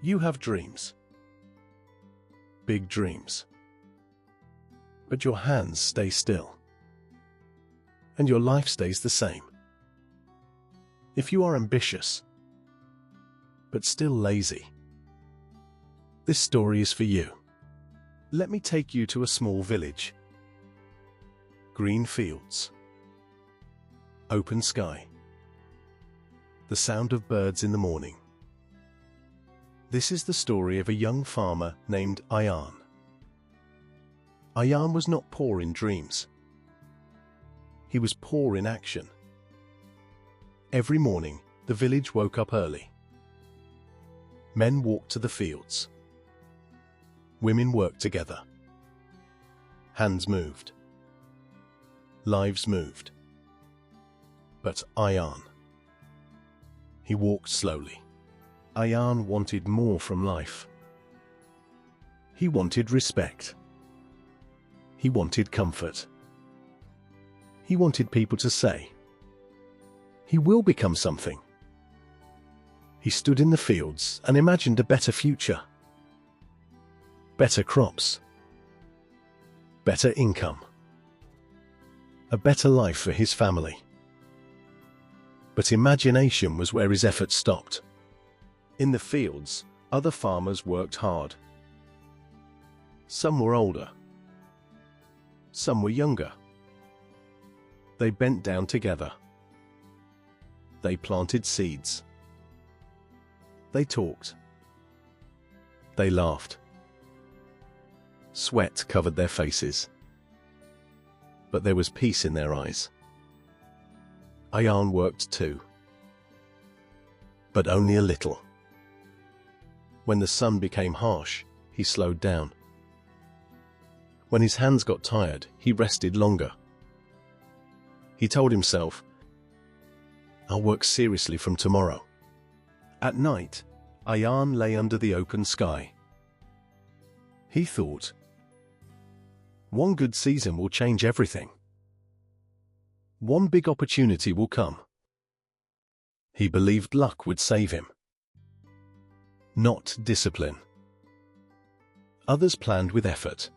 You have dreams. Big dreams. But your hands stay still. And your life stays the same. If you are ambitious, but still lazy, this story is for you. Let me take you to a small village. Green fields. Open sky. The sound of birds in the morning. This is the story of a young farmer named Ayan. Ayan was not poor in dreams. He was poor in action. Every morning, the village woke up early. Men walked to the fields. Women worked together. Hands moved. Lives moved. But Ayan, he walked slowly. Ayan wanted more from life. He wanted respect. He wanted comfort. He wanted people to say, "He will become something." He stood in the fields and imagined a better future. Better crops. Better income. A better life for his family. But imagination was where his efforts stopped. In the fields, other farmers worked hard. Some were older. Some were younger. They bent down together. They planted seeds. They talked. They laughed. Sweat covered their faces. But there was peace in their eyes. Ayan worked too. But only a little. When the sun became harsh, he slowed down. When his hands got tired, he rested longer. He told himself, "I'll work seriously from tomorrow." At night, Ayan lay under the open sky. He thought, one good season will change everything. One big opportunity will come. He believed luck would save him, not discipline. Others planned with effort.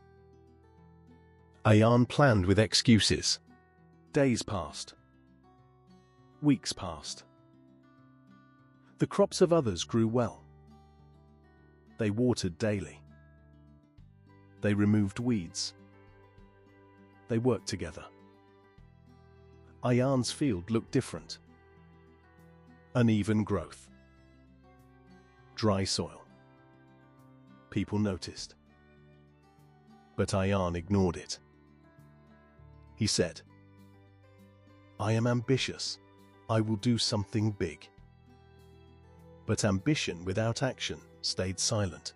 Ayan planned with excuses. Days passed. Weeks passed. The crops of others grew well. They watered daily. They removed weeds. They worked together. Ayan's field looked different. Uneven growth. Dry soil. People noticed. But Ayan ignored it. He said, "I am ambitious. I will do something big." But ambition without action stayed silent.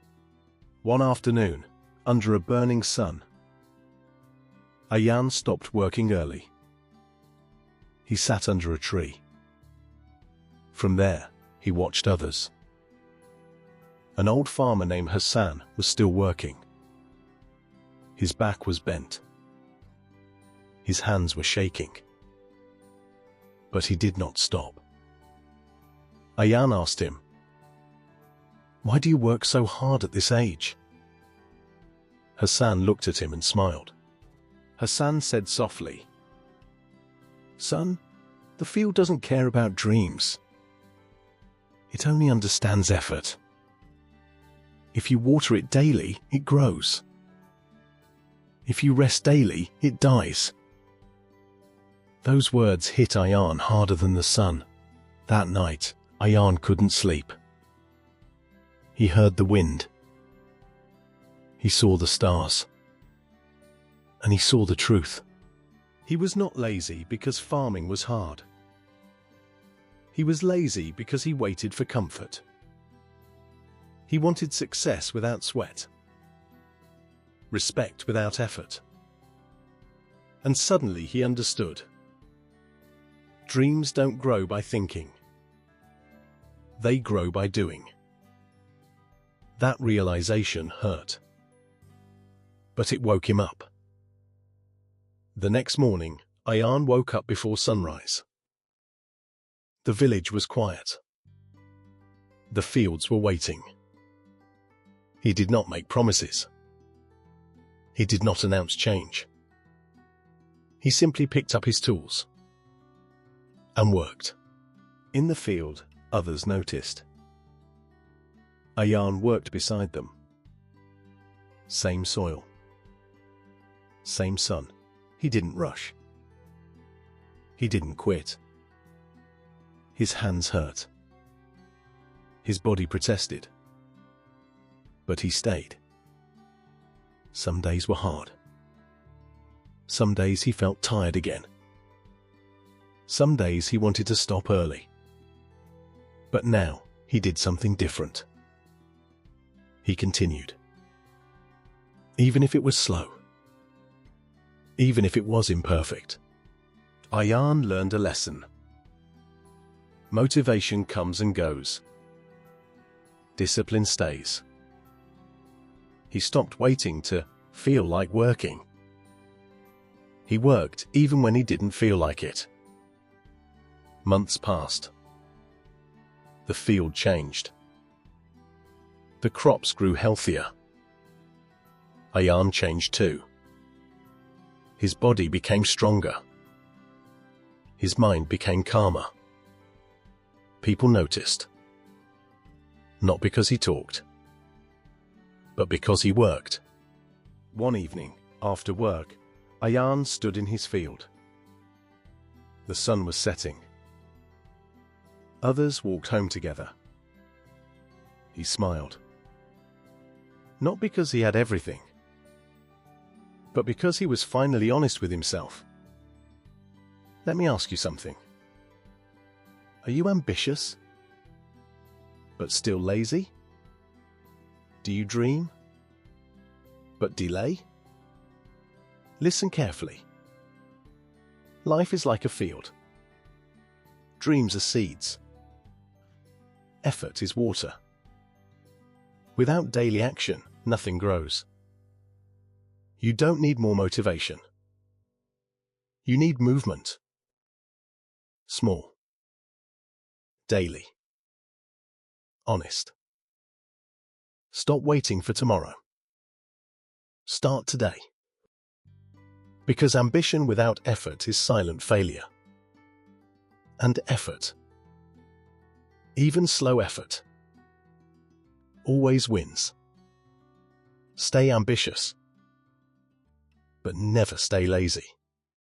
One afternoon, under a burning sun, Ayan stopped working early. He sat under a tree. From there, he watched others. An old farmer named Hassan was still working. His back was bent. His hands were shaking. But he did not stop. Ayan asked him, "Why do you work so hard at this age?" Hassan looked at him and smiled. Hassan said softly, "Son, the field doesn't care about dreams. It only understands effort. If you water it daily, it grows. If you rest daily, it dies." Those words hit Ayan harder than the sun. That night, Ayan couldn't sleep. He heard the wind. He saw the stars. And he saw the truth. He was not lazy because farming was hard. He was lazy because he waited for comfort. He wanted success without sweat. Respect without effort. And suddenly he understood. Dreams don't grow by thinking. They grow by doing. That realization hurt. But it woke him up. The next morning, Ayan woke up before sunrise. The village was quiet. The fields were waiting. He did not make promises. He did not announce change. He simply picked up his tools and worked. In the field, others noticed. Ayan worked beside them. Same soil. Same sun. He didn't rush. He didn't quit. His hands hurt. His body protested. But he stayed. Some days were hard. Some days he felt tired again. Some days he wanted to stop early. But now he did something different. He continued. Even if it was slow. Even if it was imperfect. Ayan learned a lesson. Motivation comes and goes. Discipline stays. He stopped waiting to feel like working. He worked even when he didn't feel like it. Months passed. The field changed. The crops grew healthier. Ayan changed too. His body became stronger. His mind became calmer. People noticed. Not because he talked, but because he worked. One evening, after work, Ayan stood in his field. The sun was setting. Others walked home together. He smiled. Not because he had everything, but because he was finally honest with himself. Let me ask you something. Are you ambitious, but still lazy? Do you dream, but delay? Listen carefully. Life is like a field. Dreams are seeds. Effort is water. Without daily action, nothing grows. You don't need more motivation. You need movement. Small. Daily. Honest. Stop waiting for tomorrow. Start today. Because ambition without effort is silent failure. And effort, even slow effort, always wins. Stay ambitious, but never stay lazy.